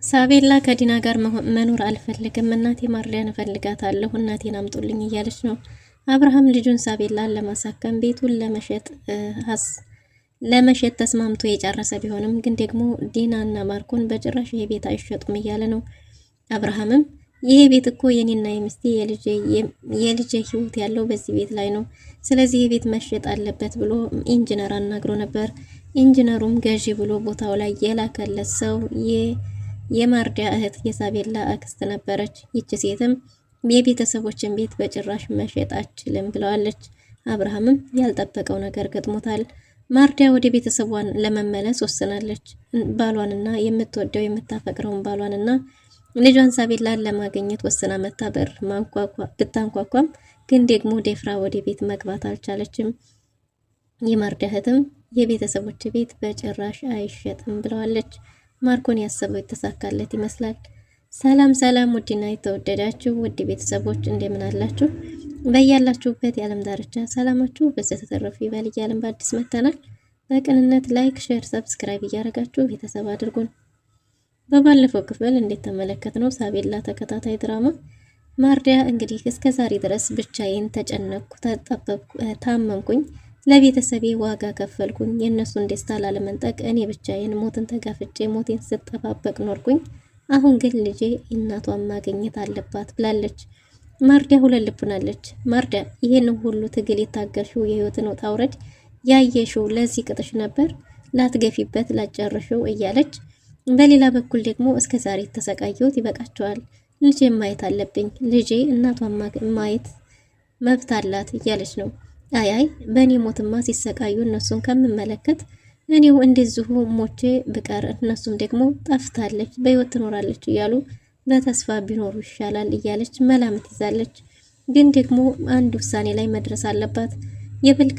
ሳቤላ ከዲና ጋር መኖር አልፈልግም፣ እናቴ ማርሊያን እፈልጋታለሁ፣ እናቴን አምጡልኝ እያለች ነው። አብርሃም ልጁን ሳቤላን ለማሳከም ቤቱን ለመሸጥ ተስማምቶ የጨረሰ ቢሆንም ግን ደግሞ ዲናና ማርኮን በጭራሽ ይሄ ቤት አይሸጡም እያለ ነው። አብርሃምም ይሄ ቤት እኮ የኔና የሚስቴ የልጄ ህይወት ያለው በዚህ ቤት ላይ ነው፣ ስለዚህ የቤት መሸጥ አለበት ብሎ ኢንጂነር አናግሮ ነበር። ኢንጂነሩም ገዢ ብሎ ቦታው ላይ የላከለት ሰው የማርዲያ እህት የሳቤላ አክስት ነበረች። ይቺ ሴትም የቤተሰቦችን ቤት በጭራሽ መሸጥ አችልም ብለዋለች። አብርሃምም ያልጠበቀው ነገር ገጥሞታል። ማርዲያ ወደ ቤተሰቧን ለመመለስ ወስናለች። ባሏንና የምትወደው የምታፈቅረውን ባሏንና ልጇን ሳቤላን ለማግኘት ወስና መታ በር ብታንኳኳም ግን ደግሞ ደፍራ ወደ ቤት መግባት አልቻለችም። የማርዲያ እህትም የቤተሰቦች ቤት በጭራሽ አይሸጥም ብለዋለች። ማርኮን ያሰበው የተሳካለት ይመስላል። ሰላም ሰላም፣ ውድና የተወደዳችሁ ውድ ቤተሰቦች እንደምን አላችሁ? በያላችሁበት የዓለም ዳርቻ ሰላማችሁ በዚህ ተተረፉ ይበል እያልን በአዲስ መተናል። በቅንነት ላይክ፣ ሼር፣ ሰብስክራይብ እያደረጋችሁ ቤተሰብ አድርጉን። በባለፈው ክፍል እንደተመለከትነው ሳቤላ ተከታታይ ድራማ ማርዲያ እንግዲህ እስከ ዛሬ ድረስ ብቻዬን ተጨነቅኩ፣ ተጠበብኩ፣ ታመምኩኝ፣ ለቤተሰቤ ዋጋ ከፈልኩኝ፣ የእነሱን ደስታ ላለመንጠቅ እኔ ብቻዬን ሞትን ተጋፍጬ ሞቴን ስጠባበቅ ኖርኩኝ። አሁን ግን ልጄ እናቷን ማግኘት አለባት ብላለች። ማርዲያ ሁለት ልቡናለች። ማርዲያ ይሄን ሁሉ ትግል የታገልሽው የህይወትን ውጣ ውረድ ያየሽው ለዚህ ቅጥሽ ነበር፣ ላትገፊበት ላጨርሽው እያለች፣ በሌላ በኩል ደግሞ እስከ ዛሬ ተሰቃየሁት ይበቃቸዋል፣ ልጄ ማየት አለብኝ፣ ልጄ እናቷን ማየት መብት አላት እያለች ነው። አይ በእኔ ሞትማ ሲሰቃዩ እነሱን ከምመለከት እኔው እንደዚሁ ሞቼ ብቀር እነሱም ደግሞ ጠፍታለች በህይወት ትኖራለች እያሉ በተስፋ ቢኖሩ ይሻላል እያለች መላምት ይዛለች። ግን ደግሞ አንድ ውሳኔ ላይ መድረስ አለባት። የብል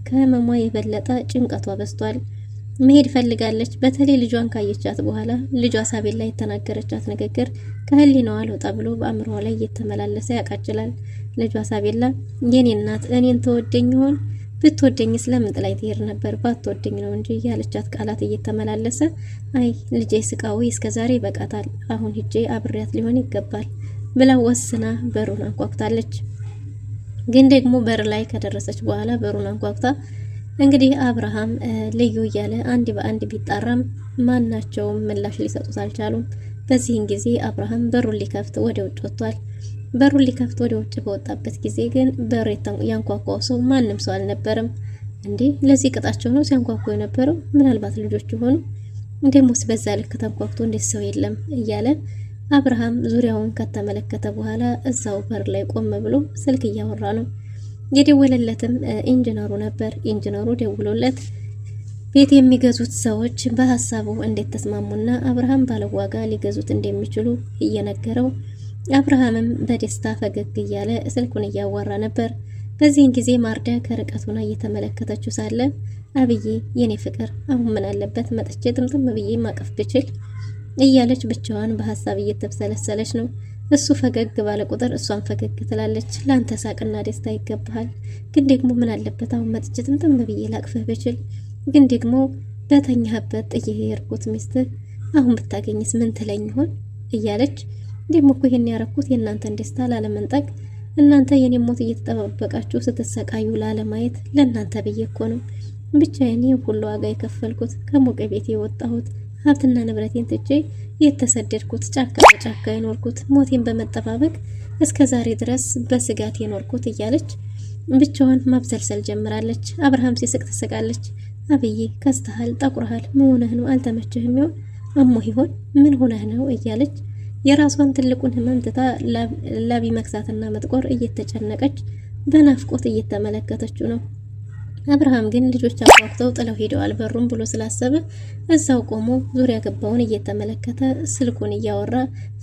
ከህመሟ የበለጠ ጭንቀቷ በዝቷል። መሄድ ፈልጋለች። በተለይ ልጇን ካየቻት በኋላ ልጇ ሳቤላ የተናገረቻት ንግግር ከህሊናዋ አልወጣ ብሎ በአእምሮዋ ላይ እየተመላለሰ ያቃጭላል። ልጇ ሳቤላ የኔ እናት እኔን ተወደኝ ይሆን? ብትወደኝ ስለምን ጥላይ ትሄድ ነበር? ባትወደኝ ነው እንጂ ያለቻት ቃላት እየተመላለሰ አይ ልጄ ስቃዊ እስከዛሬ ይበቃታል፣ አሁን ሂጄ አብሬያት ሊሆን ይገባል ብላ ወስና በሩን አንኳኩታለች። ግን ደግሞ በር ላይ ከደረሰች በኋላ በሩን አንኳኩታ እንግዲህ አብርሃም ልዩ እያለ አንድ በአንድ ቢጣራም ማናቸውም ምላሽ ሊሰጡት አልቻሉም። በዚህን ጊዜ አብርሃም በሩን ሊከፍት ወደ ውጭ ወጥቷል። በሩን ሊከፍት ወደ ውጭ በወጣበት ጊዜ ግን በር ያንኳኳው ሰው ማንም ሰው አልነበረም። እንዴ ለዚህ ቅጣቸው ነው ሲያንኳኩ የነበረው? ምናልባት ልጆች ሆኑ እንደሞስ በዛ ልክ ተንኳክቶ እንዴት ሰው የለም እያለ አብርሃም ዙሪያውን ከተመለከተ በኋላ እዛው በር ላይ ቆም ብሎ ስልክ እያወራ ነው። የደወለለትም ኢንጂነሩ ነበር። ኢንጂነሩ ደውሎለት ቤት የሚገዙት ሰዎች በሐሳቡ እንዴት ተስማሙና አብርሃም ባለው ዋጋ ሊገዙት እንደሚችሉ እየነገረው፣ አብርሃምም በደስታ ፈገግ እያለ ስልኩን እያዋራ ነበር። በዚህን ጊዜ ማርዲያ ከርቀት ሆና እየተመለከተችው ሳለ አብዬ የኔ ፍቅር አሁን ምን አለበት መጥቼ ጥምጥም ብዬ ማቀፍ ብችል እያለች ብቻዋን በሐሳብ እየተብሰለሰለች ነው። እሱ ፈገግ ባለ ቁጥር እሷን ፈገግ ትላለች። ላንተ ሳቅና ደስታ ይገባሃል፣ ግን ደግሞ ምን አለበት አሁን መጥቼ ጥምጥም ብዬ ላቅፍህ ብችል፣ ግን ደግሞ በተኛህበት ጥዬ የሄድኩት ሚስትህ አሁን ብታገኝስ ምን ትለኝ ይሆን እያለች፣ ደግሞ እኮ ይሄን ያረኩት የእናንተን ደስታ ላለመንጠቅ፣ እናንተ የኔ ሞት እየተጠባበቃችሁ ስትሰቃዩ ላለማየት ለእናንተ ብዬ እኮ ነው ብቻዬን ሁሉ ዋጋ የከፈልኩት፣ ከሞቀ ቤት የወጣሁት፣ ሀብትና ንብረቴን ትቼ የተሰደድኩት፣ ጫካ በጫካ የኖርኩት፣ ሞቴን በመጠባበቅ እስከ ዛሬ ድረስ በስጋት የኖርኩት እያለች ብቻዋን ማብሰልሰል ጀምራለች። አብርሃም ሲስቅ ትስቃለች። አብዬ ከስተሃል፣ ጠቁረሃል፣ ምን ሆነህ ነው? አልተመቸህም ይሆን? አሞህ ይሆን? ምን ሆነህ ነው? እያለች የራሷን ትልቁን ህመም ትታ ላቢ መክሳትና መጥቆር እየተጨነቀች በናፍቆት እየተመለከተችው ነው። አብርሃም ግን ልጆች አቋቁተው ጥለው ሄደዋል በሩን ብሎ ስላሰበ እዛው ቆሞ ዙሪያ ገባውን እየተመለከተ ስልኩን እያወራ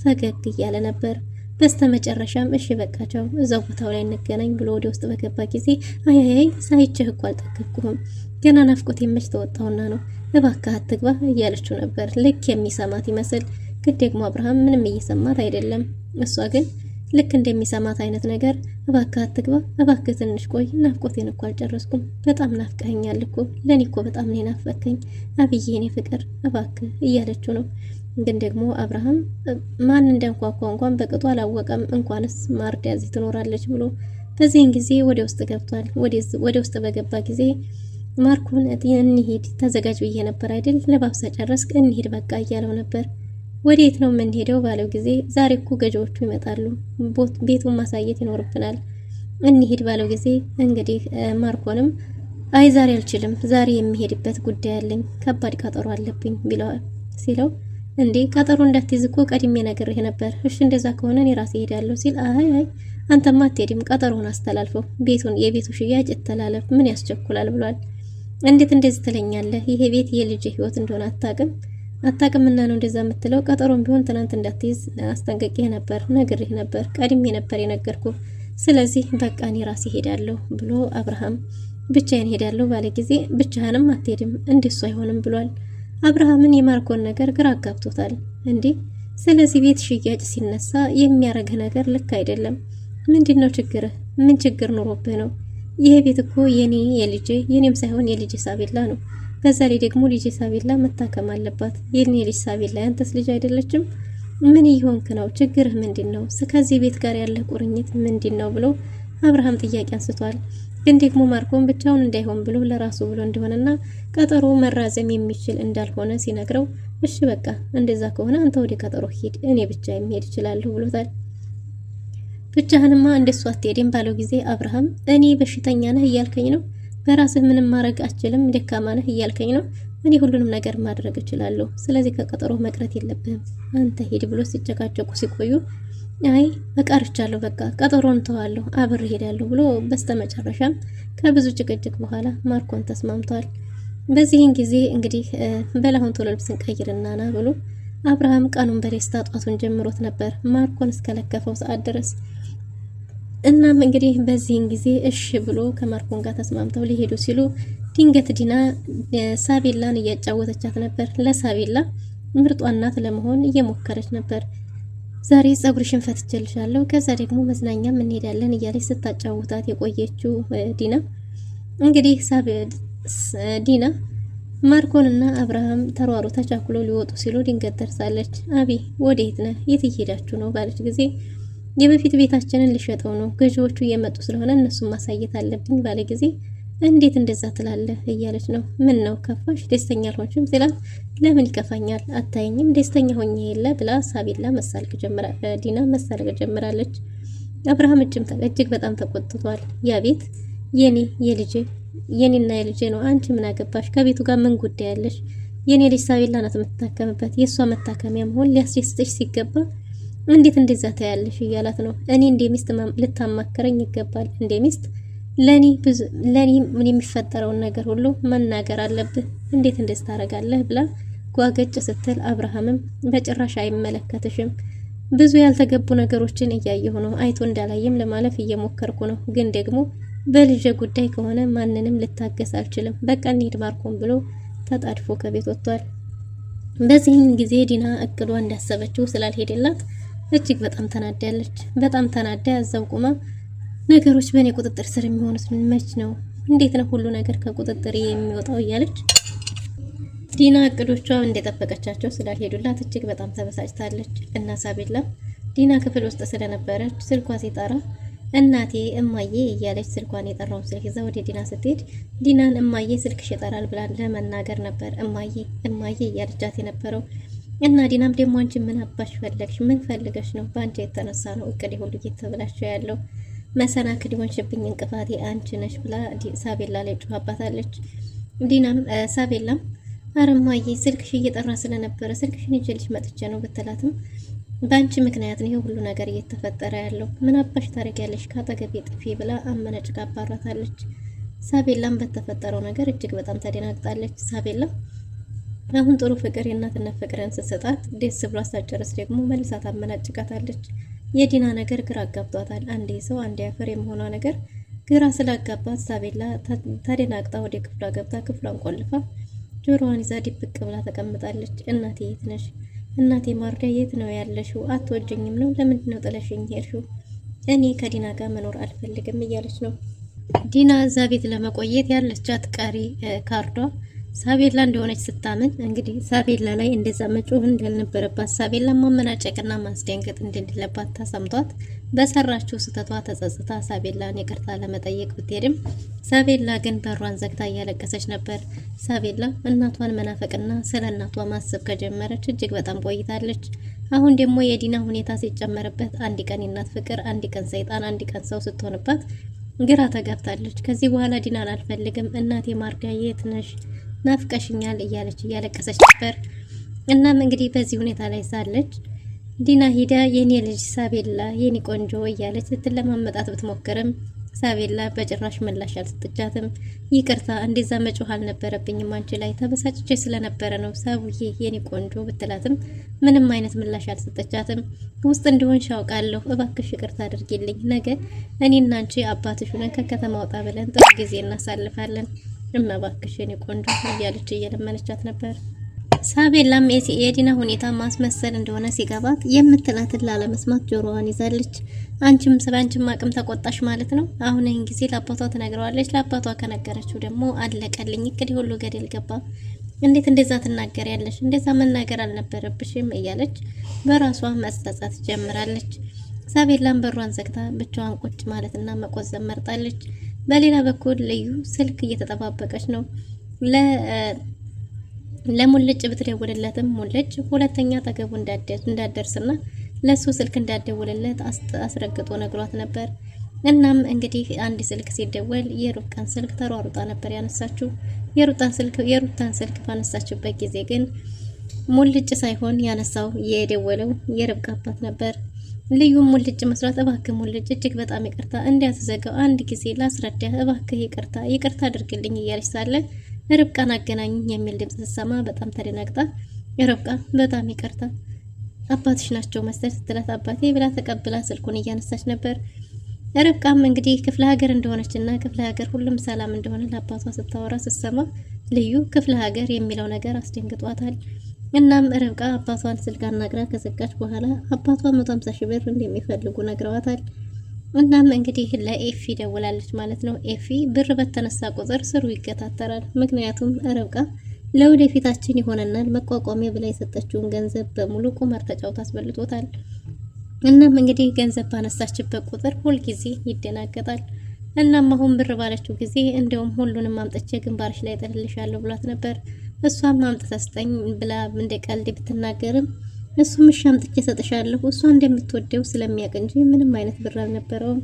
ፈገግ እያለ ነበር። በስተመጨረሻም እሺ በቃቸው እዛው ቦታው ላይ እንገናኝ ብሎ ወደ ውስጥ በገባ ጊዜ አያያይ ሳይቼህ እኮ አልጠገብኩህም፣ ገና ናፍቆት የመች ተወጣውና ነው፣ እባክህ አትግባ እያለችው ነበር። ልክ የሚሰማት ይመስል ግን ደግሞ አብርሃም ምንም እየሰማት አይደለም። እሷ ግን ልክ እንደሚሰማት አይነት ነገር እባክህ አትግባ፣ እባክህ ትንሽ ቆይ፣ ናፍቆቴን እኮ አልጨረስኩም፣ በጣም ናፍቀኸኛል እኮ፣ ለኔ እኮ በጣም ነው ናፈቀኝ አብዬ፣ እኔ ፍቅር እባክህ እያለችው ነው። ግን ደግሞ አብርሃም ማን እንደንኳኳ እንኳን በቅጡ አላወቀም፣ እንኳንስ ማርዳ እዚህ ትኖራለች ብሎ። በዚህን ጊዜ ወደ ውስጥ ገብቷል። ወደ ውስጥ በገባ ጊዜ ማርኮን እንሂድ ተዘጋጅ ብዬ ነበር አይደል? ለባብሰ ጨረስክ? እንሂድ በቃ እያለው ነበር። ወዴት ነው የምንሄደው ባለው ጊዜ ዛሬ እኮ ገዢዎቹ ይመጣሉ፣ ቤቱን ማሳየት ይኖርብናል፣ እንሂድ ባለው ጊዜ እንግዲህ ማርኮንም አይ ዛሬ አልችልም፣ ዛሬ የሚሄድበት ጉዳይ አለኝ፣ ከባድ ቀጠሮ አለብኝ ቢለዋል። ሲለው እንዴ ቀጠሮ እንዳትይዝ እኮ ቀድሜ ነግሬህ ነበር። እሺ እንደዛ ከሆነ እኔ ራሴ እሄዳለሁ ሲል አይ አንተማ አትሄድም፣ ቀጠሮውን አስተላልፈው፣ የቤቱ ሽያጭ ይተላለፍ፣ ምን ያስቸኩላል ብሏል። እንዴት እንደዚህ ትለኛለህ? ይሄ ቤት የልጅ ህይወት እንደሆነ አታቅምና ነው እንደዛ የምትለው? ቀጠሮም ቢሆን ትናንት እንዳትይዝ አስጠንቅቄህ ነበር፣ ነግሬህ ነበር፣ ቀድሜ ነበር የነገርኩ። ስለዚህ በቃ እኔ ራሴ ሄዳለሁ ብሎ አብርሃም ብቻዬን ሄዳለሁ ባለ ጊዜ ብቻህንም አትሄድም፣ እንደሱ አይሆንም ብሏል። አብርሃምን የማርኮን ነገር ግራ አጋብቶታል። እንዴ ስለዚህ ቤት ሽያጭ ሲነሳ የሚያረግህ ነገር ልክ አይደለም። ምንድነው ችግርህ? ምን ችግር ኑሮብህ ነው? ይሄ ቤት እኮ የኔም ሳይሆን የልጅ ሳቤላ ነው። በዛ ላይ ደግሞ ልጅ ሳቤላ መታከም አለባት። የኔ ልጅ ሳቤላ ያንተስ ልጅ አይደለችም? ምን እየሆንክ ነው? ችግርህ ምንድነው? ከዚህ ቤት ጋር ያለ ቁርኝት ምንድነው ብሎ አብርሃም ጥያቄ አንስቷል። ግን ደግሞ ማርኮን ብቻውን እንዳይሆን ብሎ ለራሱ ብሎ እንደሆነና ቀጠሮ መራዘም የሚችል እንዳልሆነ ሲነግረው እሺ በቃ እንደዛ ከሆነ አንተ ወደ ቀጠሮ ሂድ፣ እኔ ብቻ የሚሄድ እችላለሁ ብሎታል። ብቻህንማ እንደሱ አትሄድም ባለው ጊዜ አብርሃም እኔ በሽተኛ ነህ እያልከኝ ነው? በራስህ ምንም ማድረግ አትችልም? ደካማ ነህ እያልከኝ ነው? እኔ ሁሉንም ነገር ማድረግ እችላለሁ። ስለዚህ ከቀጠሮ መቅረት የለብህም፣ አንተ ሂድ ብሎ ሲጨቃጨቁ ሲቆዩ አይ እቀርቻለሁ፣ በቃ ቀጠሮን ተዋለሁ፣ አብሬ ሄዳለሁ ብሎ በስተመጨረሻም ከብዙ ጭቅጭቅ በኋላ ማርኮን ተስማምቷል። በዚህን ጊዜ እንግዲህ በላሁን ቶሎ ልብስን ቀይርና ና ብሎ አብርሃም ቀኑን በደስታ ጧቱን ጀምሮት ነበር ማርኮን እስከለከፈው ሰዓት ድረስ። እናም እንግዲህ በዚህን ጊዜ እሺ ብሎ ከማርኮን ጋር ተስማምተው ሊሄዱ ሲሉ ድንገት ዲና ሳቤላን እያጫወተቻት ነበር። ለሳቤላ ምርጧ እናት ለመሆን እየሞከረች ነበር። ዛሬ ጸጉርሽን ፈትቼልሻለሁ፣ ከዛ ደግሞ መዝናኛም እንሄዳለን እያለች ስታጫውታት የቆየችው ዲና እንግዲህ ዲና ማርኮንና አብርሃም ተሯሩ ተቻኩሎ ሊወጡ ሲሉ ድንገት ደርሳለች። አቢ ወዴት ነህ? የት እየሄዳችሁ ነው ባለች ጊዜ የበፊት ቤታችንን ልሸጠው ነው፣ ገዢዎቹ እየመጡ ስለሆነ እነሱን ማሳየት አለብኝ ባለ ጊዜ እንዴት እንደዛ ትላለህ እያለች ነው። ምን ነው ከፋሽ? ደስተኛ አልሆንሽም ሲላት ለምን ይከፋኛል? አታየኝም? ደስተኛ ሆኜ የለ ብላ ሳቤላ ዲና መሳለቅ ጀምራለች። አብርሃም እጅግ በጣም ተቆጥቷል። ያ ቤት የኔና የልጄ ነው፣ አንቺ ምን አገባሽ? ከቤቱ ጋር ምን ጉዳይ ያለሽ? የኔ ልጅ ሳቤላ ናት የምትታከምበት፣ የእሷ መታከሚያ መሆን ሊያስደስትሽ ሲገባ እንዴት እንደዛ ታያለሽ እያላት ነው። እኔ እንደ ሚስት ልታማከረኝ ይገባል፣ እንደ ሚስት ለኔ የሚፈጠረውን ነገር ሁሉ መናገር አለብህ፣ እንዴት እንደዚህ ታደርጋለህ ብላ ጓገጭ ስትል አብርሃምም በጭራሽ አይመለከትሽም፣ ብዙ ያልተገቡ ነገሮችን እያየሁ ነው፣ አይቶ እንዳላየም ለማለፍ እየሞከርኩ ነው፣ ግን ደግሞ በልጄ ጉዳይ ከሆነ ማንንም ልታገስ አልችልም፣ በቃ እንሂድ ማርኮን ብሎ ተጣድፎ ከቤት ወጥቷል። በዚህም ጊዜ ዲና እቅዷ እንዳሰበችው ስላልሄደላት እጅግ በጣም ተናዳለች። በጣም ተናዳ ያዛው ቁማ ነገሮች በእኔ ቁጥጥር ስር የሚሆኑት መች ነው? እንዴት ነው ሁሉ ነገር ከቁጥጥር የሚወጣው? እያለች ዲና እቅዶቿ እንደጠበቀቻቸው ስላልሄዱላት እጅግ በጣም ተበሳጭታለች። እና ሳቤላ ዲና ክፍል ውስጥ ስለነበረች ስልኳ ሲጠራ እናቴ እማዬ እያለች ስልኳን የጠራውን ስልክ ይዛ ወደ ዲና ስትሄድ ዲናን እማዬ ስልክሽ ይጠራል ብላ ለመናገር ነበር እማዬ እማዬ እያለቻት የነበረው። እና ዲናም ደግሞ አንቺ ምን አባሽ ፈለግሽ? ምን ፈልገሽ ነው? በአንቺ የተነሳ ነው እቅዴ ሁሉ እየተበላሸ ያለው፣ መሰናክል ሆንሽብኝ፣ እንቅፋቴ አንቺ ነሽ ብላ ሳቤላ ላይ ጮኻባታለች። ዲናም ሳቤላም ኧረ እማዬ ስልክሽ እየጠራ ስለነበረ ስልክሽን ይዤልሽ መጥቼ ነው ብትላትም በአንቺ ምክንያት ነው ሁሉ ነገር እየተፈጠረ ያለው፣ ምን አባሽ ታደርጊያለሽ? ካጠገቤ ጥፊ ብላ አመነጭቃ አባራታለች። ሳቤላም በተፈጠረው ነገር እጅግ በጣም ተደናግጣለች። ሳቤላ አሁን ጥሩ ፍቅር የእናትነት ፍቅርን ስትሰጣት ደስ ብሎ አሳጨረስ ደግሞ መልሳት አመናጭቃታለች። የዲና ነገር ግራ አጋብቷታል። አንዴ ሰው አንዴ አፈር የመሆኗ ነገር ግራ ስላጋባት ሳቤላ ተደናግጣ ወደ ክፍሏ ገብታ ክፍሏን ቆልፋ ጆሮዋን ይዛ ድብቅ ብላ ተቀምጣለች። እናቴ የት ነሽ? እናቴ ማርዳ የት ነው ያለሽው? አትወጂኝም ነው? ለምንድን ነው ጥለሽኝ ሄድሽው? እኔ ከዲና ጋር መኖር አልፈልግም እያለች ነው። ዲና እዛ ቤት ለመቆየት ያለቻት ቀሪ ካርዷ ሳቤላ እንደሆነች ስታምን እንግዲህ ሳቤላ ላይ እንደዛ መጮህ እንዳልነበረባት ሳቤላ ማመናጨቅና ማስደንገጥ እንደሌለባት ተሰምቷት በሰራችው ስህተቷ ተጸጽታ ሳቤላን ይቅርታ ለመጠየቅ ብትሄድም ሳቤላ ግን በሯን ዘግታ እያለቀሰች ነበር። ሳቤላ እናቷን መናፈቅና ስለ እናቷ ማሰብ ከጀመረች እጅግ በጣም ቆይታለች። አሁን ደግሞ የዲና ሁኔታ ሲጨመርበት አንድ ቀን የእናት ፍቅር፣ አንድ ቀን ሰይጣን፣ አንድ ቀን ሰው ስትሆንባት ግራ ተጋብታለች። ከዚህ በኋላ ዲናን አልፈልግም፣ እናቴ ማርጋ የት ነሽ? ናፍቀሽኛል እያለች እያለቀሰች ነበር። እናም እንግዲህ በዚህ ሁኔታ ላይ ሳለች ዲና ሂዳ የኔ ልጅ ሳቤላ የኔ ቆንጆ እያለች ስትለማመጣት ብትሞክርም ሳቤላ በጭራሽ ምላሽ አልሰጠቻትም። ይቅርታ እንደዛ መጮህ አልነበረብኝም፣ አንቺ ላይ ተበሳጭቼ ስለነበረ ነው ሳቡዬ የኔ ቆንጆ ብትላትም ምንም አይነት ምላሽ አልሰጠቻትም። ውስጥ እንደሆንሽ አውቃለሁ፣ እባክሽ ይቅርታ አድርጊልኝ፣ ነገ እኔና አንቺ አባትሽ ሆነን ከከተማ ወጣ ብለን ጥሩ ጊዜ እናሳልፋለን፣ እባክሽ የኔ ቆንጆ እያለች እየለመነቻት ነበር። ሳቤላም የዲና ሁኔታ ማስመሰል እንደሆነ ሲገባት የምትላትን ላለመስማት ጆሮዋን ይዛለች። አንቺም አንቺም አቅም ተቆጣሽ ማለት ነው። አሁን ይህን ጊዜ ለአባቷ ትነግረዋለች። ለአባቷ ከነገረችው ደግሞ አለቀልኝ፣ እቅድ ሁሉ ገደል ገባ። እንዴት እንደዛ ትናገሪያለሽ? እንደዛ መናገር አልነበረብሽም እያለች በራሷ መጸጸት ጀምራለች። ሳቤላም በሯን ዘግታ ብቻዋን ቁጭ ማለትና መቆዘም መርጣለች። በሌላ በኩል ልዩ ስልክ እየተጠባበቀች ነው። ለሙልጭ ብትደውልለትም ሙልጭ ሁለተኛ አጠገቡ እንዳደርስና ለሱ ስልክ እንዳደውልለት አስረግጦ ነግሯት ነበር። እናም እንግዲህ አንድ ስልክ ሲደወል የሩታን ስልክ ተሯሩጣ ነበር ያነሳችው። የሩታን ስልክ ባነሳችበት ጊዜ ግን ሙልጭ ሳይሆን ያነሳው የደወለው የርብቃ አባት ነበር። ልዩ ሙልጭ መስራት እባክህ ሙልጭ እጅግ በጣም ይቅርታ እንዲያተዘጋው አንድ ጊዜ ላስረዳ እባክህ ይቅርታ አድርግልኝ እያለች ሳለ ርብቃን አገናኙኝ የሚል ድምጽ ስትሰማ በጣም ተደናግጣ ርብቃ በጣም ይቅርታ አባትሽ ናቸው መሰል ስትላት አባቴ ብላ ተቀብላ ስልኩን እያነሳች ነበር። ርብቃም እንግዲህ ክፍለ ሀገር እንደሆነችና ክፍለ ሀገር ሁሉም ሰላም እንደሆነ ለአባቷ ስታወራ ስትሰማ ልዩ ክፍለ ሀገር የሚለው ነገር አስደንግጧታል። እናም ርብቃ አባቷን ስልክ አናግራ ከዘጋች በኋላ አባቷ 150 ሺህ ብር እንደሚፈልጉ ነግረዋታል። እናም እንግዲህ ለኤፊ ደውላለች ማለት ነው። ኤፊ ብር በተነሳ ቁጥር ስሩ ይገታተራል። ምክንያቱም ርብቃ ለወደፊታችን ይሆነናል መቋቋሚያ ብላ የሰጠችውን ገንዘብ በሙሉ ቁማር ተጫውታ አስበልጦታል። እናም እንግዲህ ገንዘብ ባነሳችበት ቁጥር ሁልጊዜ ይደናገጣል። እናም አሁን ብር ባለችው ጊዜ እንደውም ሁሉንም አምጥቼ ግንባርሽ ላይ ጥልልሻለሁ ብሏት ነበር። እሷም አምጥተህ ስጠኝ ብላ እንደ ቀልድ ብትናገርም እሱም እሺ አምጥቼ ሰጥሻለሁ እሷ እንደምትወደው ስለሚያውቅ እንጂ ምንም አይነት ብር አልነበረውም።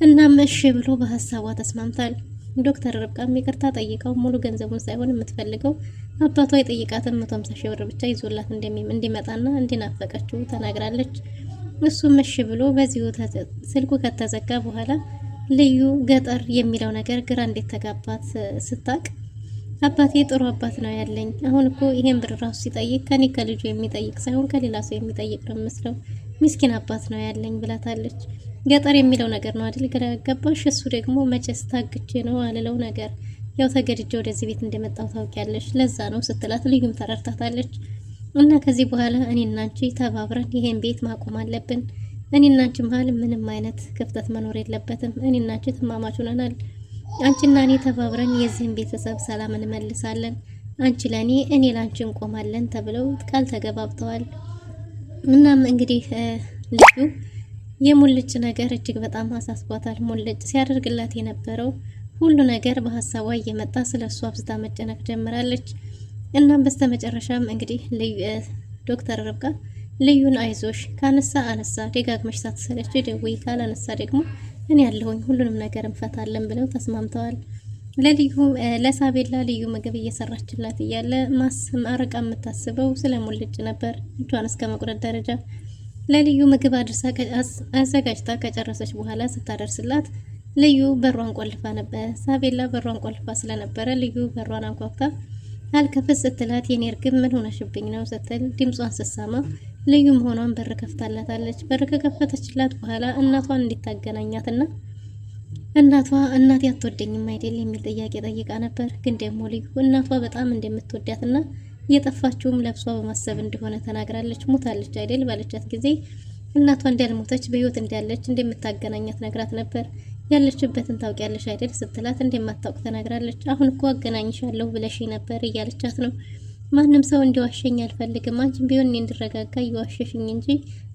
እናም እሺ ብሎ በሀሳቧ ተስማምታል። ዶክተር ርብቃም ይቅርታ ጠይቀው ሙሉ ገንዘቡን ሳይሆን የምትፈልገው አባቷ የጠይቃትን 150 ሺህ ብር ብቻ ይዞላት እንዲመጣና እንዲናፈቀችው ተናግራለች። እሱም እሺ ብሎ በዚሁ ስልኩ ከተዘጋ በኋላ ልዩ ገጠር የሚለው ነገር ግራ እንዴት ተጋባት ስታቅ አባቴ ጥሩ አባት ነው ያለኝ። አሁን እኮ ይሄን ብር ራሱ ሲጠይቅ ከኔ ከልጁ የሚጠይቅ ሳይሆን ከሌላ ሰው የሚጠይቅ ነው መስለው ምስኪን አባት ነው ያለኝ ብላታለች። ገጠር የሚለው ነገር ነው አይደል ግራ ያጋባሽ? እሱ ደግሞ መቼስ ታግቼ ነው አልለው ነገር ያው ተገድጄ ወደዚህ ቤት እንደመጣው ታውቂያለሽ፣ ለዛ ነው ስትላት ልዩም ተረድታታለች። እና ከዚህ በኋላ እኔና አንቺ ተባብረን ይሄን ቤት ማቆም አለብን። እኔና አንቺ መሀል ምንም አይነት ክፍተት መኖር የለበትም። እኔና አንቺ ተማማች ሆነናል። አንቺና እኔ ተባብረን የዚህን ቤተሰብ ሰላም እንመልሳለን። አንቺ ለኔ እኔ ላንቺ እንቆማለን ተብለው ቃል ተገባብተዋል። እናም እንግዲህ ልዩ የሙልጭ ነገር እጅግ በጣም አሳስቧታል። ሙልጭ ሲያደርግላት የነበረው ሁሉ ነገር በሀሳቧ እየመጣ ስለሷ አብዝታ መጨነቅ ጀምራለች። እናም በስተመጨረሻም እንግዲህ ዶክተር ርብቃ ልዩን አይዞሽ ካነሳ አነሳ ደጋግመሽ ሳትሰለች ደውይ፣ ካላነሳ ደግሞ እኔ ያለሁኝ ሁሉንም ነገር እንፈታለን ብለው ተስማምተዋል። ለልዩ ለሳቤላ ልዩ ምግብ እየሰራችላት እያለ ማረቃ የምታስበው ስለ ሙልጭ ነበር፣ እጇን እስከ መቁረጥ ደረጃ። ለልዩ ምግብ አዘጋጅታ ከጨረሰች በኋላ ስታደርስላት ልዩ በሯን ቆልፋ ነበር። ሳቤላ በሯን ቆልፋ ስለነበረ ልዩ በሯን አንኳኩታ አልከፍት ስትላት የኔ እርግብ ምን ሆነሽብኝ ነው ስትል ድምጿን ስትሰማ ልዩ መሆኗን በር ከፍታላታለች። በር ከከፈተችላት በኋላ እናቷን እንድታገናኛትና እናቴ አትወደኝም አይደል የሚል ጥያቄ ጠይቃ ነበር። ግን ደግሞ ልዩ እናቷ በጣም እንደምትወዳትና የጠፋችውም ለብሷ በማሰብ እንደሆነ ተናግራለች። ሙታለች አይደል ባለቻት ጊዜ እናቷ እንዳልሞተች በህይወት እንዳለች እንደምታገናኛት ነግራት ነበር። ያለችበትን ታውቂያለሽ አይደል ስትላት እንደማታውቅ ተናግራለች። አሁን እኮ አገናኝሻለሁ ብለሽ ነበር እያለቻት ነው። ማንም ሰው እንዲዋሸኝ አልፈልግም። አንቺም ቢሆን እኔ እንድረጋጋ እየዋሸሽኝ እንጂ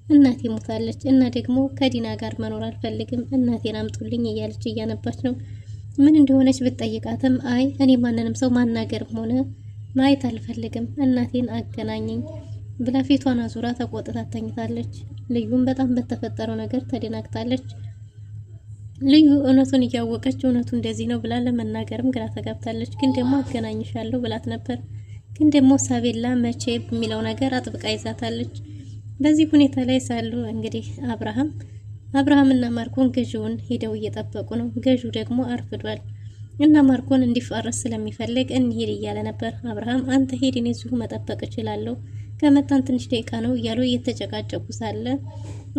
እናቴ ሞታለች እና ደግሞ ከዲና ጋር መኖር አልፈልግም፣ እናቴን አምጡልኝ እያለች እያነባች ነው። ምን እንደሆነች ብትጠይቃትም አይ እኔ ማንንም ሰው ማናገርም ሆነ ማየት አልፈልግም፣ እናቴን አገናኘኝ ብላ ፊቷን አዙራ ተቆጥታ ተኝታለች። ልዩም በጣም በተፈጠረው ነገር ተደናግጣለች። ልዩ እውነቱን እያወቀች እውነቱ እንደዚህ ነው ብላ ለመናገርም ግራ ተጋብታለች። ግን ደግሞ አገናኝሻለሁ ብላት ነበር። ግን ደግሞ ሳቤላ መቼ የሚለው ነገር አጥብቃ ይዛታለች። በዚህ ሁኔታ ላይ ሳሉ እንግዲህ አብርሃምና ማርኮን ገዢውን ሄደው እየጠበቁ ነው። ገዢው ደግሞ አርፍዷል እና ማርኮን እንዲፋረስ ስለሚፈልግ እንሂድ እያለ ነበር። አብርሃም አንተ ሄድ፣ እኔ እዚሁ መጠበቅ እችላለሁ፣ ከመጣን ትንሽ ደቂቃ ነው እያሉ እየተጨቃጨቁ ሳለ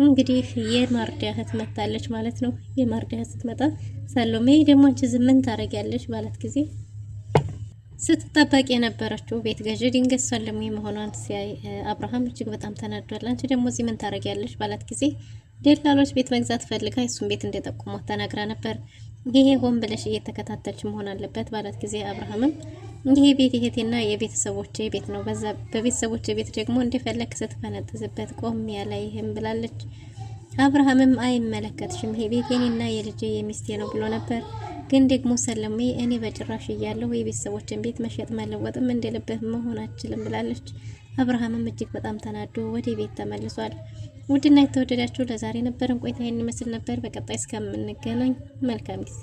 እንግዲህ የማርዲያ እህት መጣለች ማለት ነው። የማርዲያ እህት ስትመጣ ሰሎሜ ደግሞ አንቺ ዝም ምን ታረጊያለሽ ባላት ጊዜ ስትጠበቅ የነበረችው ቤት ገዢ ድንገት ሰሎሜ መሆኗን ሲያይ አብርሃም እጅግ በጣም ተናዷል። አንቺ ደግሞ እዚህ ምን ታረጊያለሽ ባላት ጊዜ ደላሎች ቤት መግዛት ፈልጋ እሱን ቤት እንደጠቁሟት ተናግራ ነበር። ይሄ ሆን ብለሽ እየተከታተልሽ መሆን አለበት ባላት ጊዜ አብርሃምም ይሄ ቤት የእህቴና የቤተሰቦቼ ቤት ነው፣ በቤተሰቦቼ ቤት ደግሞ እንደፈለክ ስትፈነጥዝበት ቆም ያለ ይህም ብላለች። አብርሃምም አይመለከትሽም፣ ይሄ ቤት የኔና የልጄ የሚስቴ ነው ብሎ ነበር። ግን ደግሞ ሰሎሜ እኔ በጭራሽ እያለሁ የቤተሰቦችን ቤት መሸጥ መለወጥም እንደልብህ መሆን አችልም ብላለች። አብርሃምም እጅግ በጣም ተናዶ ወደ ቤት ተመልሷል። ውድና የተወደዳችሁ ለዛሬ ነበረን ቆይታ ይህን ይመስል ነበር። በቀጣይ እስከምንገናኝ መልካም ጊዜ